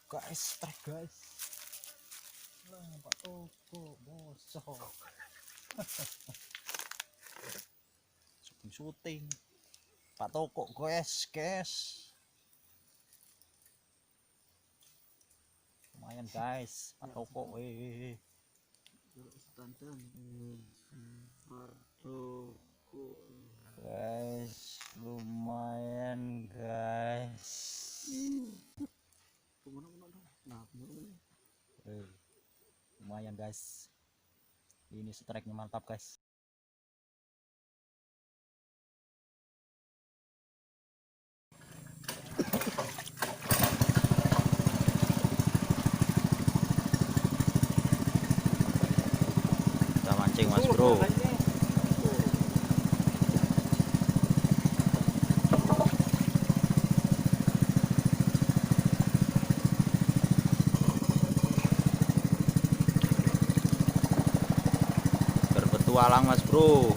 Guys, strike guys. Lah, Pak Toko bosok. Syuting. Pak Toko guys. Lumayan guys, Pak Toko guys, lumayan guys. Lumayan guys. Ini strike-nya mantap guys. Kita mancing mas bro. Berpetualang mas bro.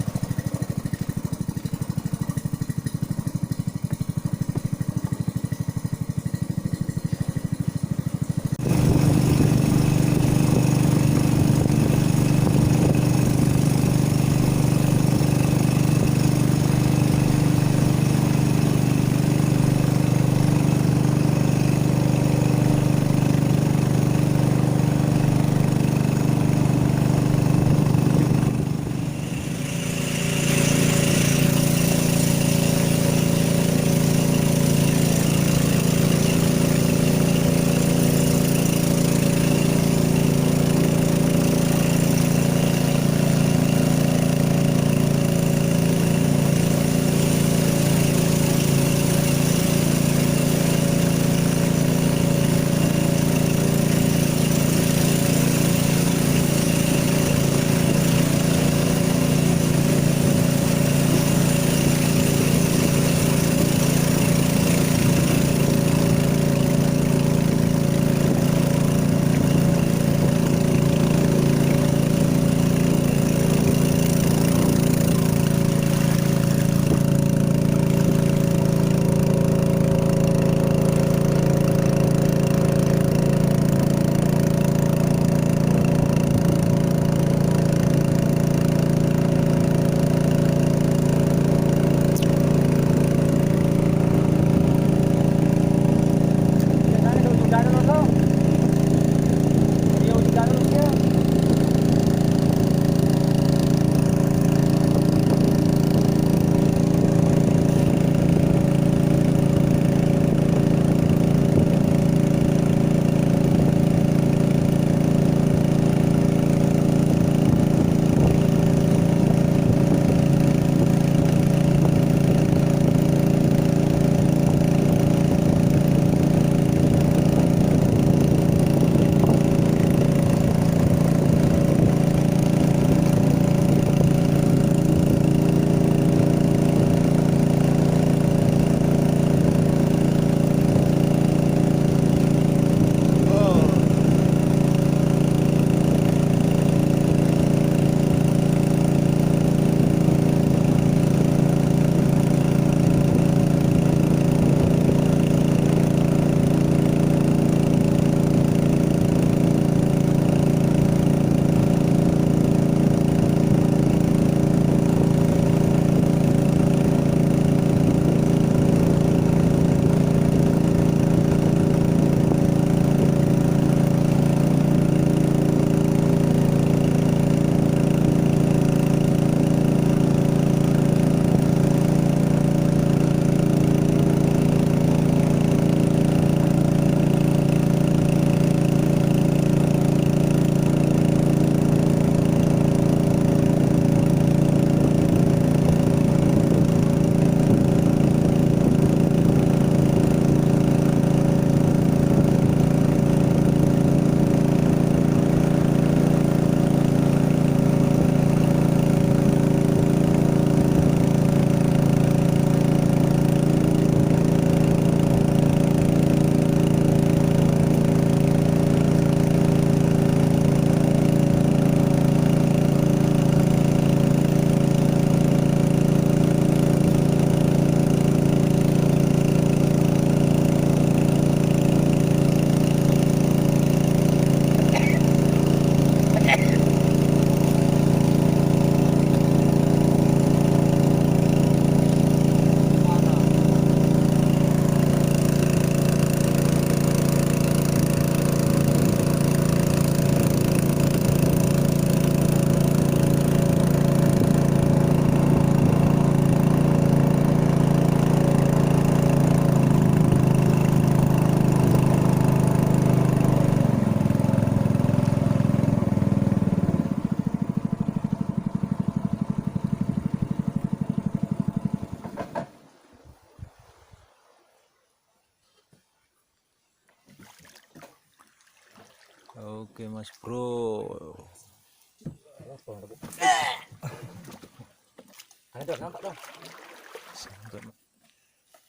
Oke Mas Bro.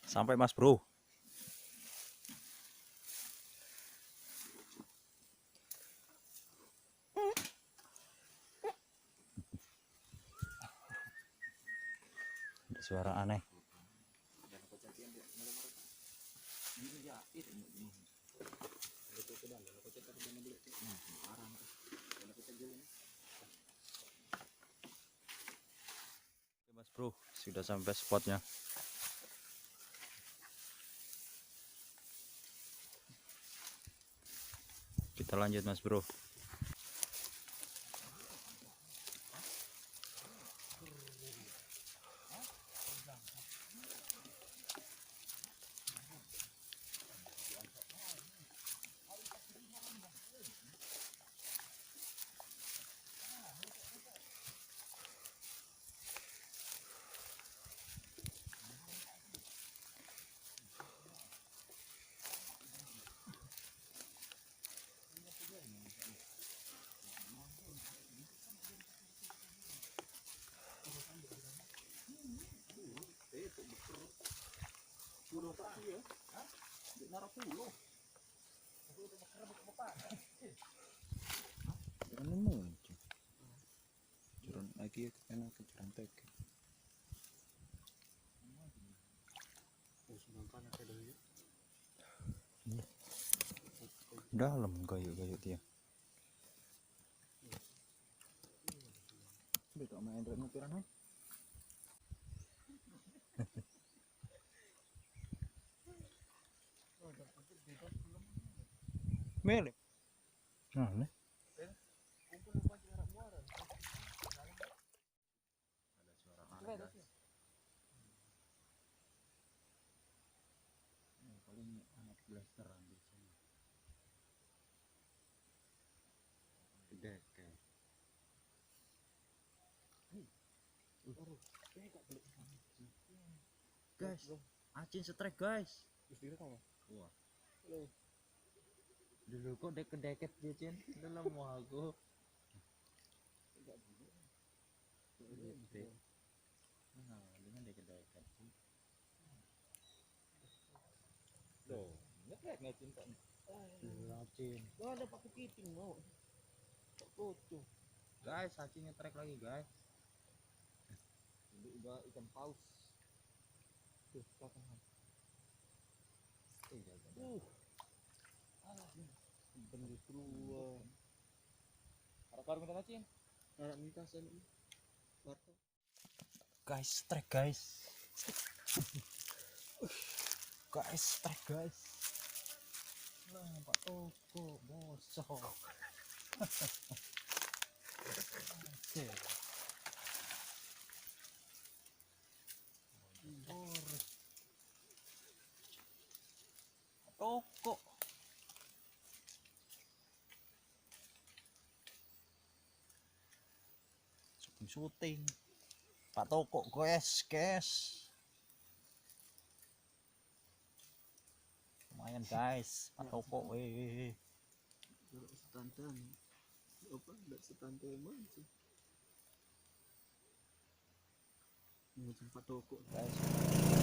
Sampai Mas Bro. Ada suara aneh. Oke Mas Bro, sudah sampai spotnya. Kita lanjut Mas Bro. Lagi enak kejerantek. Dalam gayuk-gayuk dia. Beda main rem piran. Melek. Nah, nih. Paling anak blasteran di sini. Gede kayak. Guys, acin strike guys. Wah. Dulu kok deket-deket Cin, dalam mau aku. Nah, dengan deket-deket sih. Loh, nggak cinta. Acin. Wah, ada pakai kepiting mau. Foto. Guys, acin nge-track lagi guys. Ini udah ikan paus. Tuh, belakang. Jaga. Bener keluar. Harap baru minta acin. Harap minta sen. Warto. Guys, track guys. Guys, track guys. Lah, Pak Toko, bosok. Oke. Toko. Syuting. Pak Toko guys. Lumayan guys, Pak Toko weh. Setantan. Apa? Enggak setantan emang sih. Ini Pak Toko. Guys.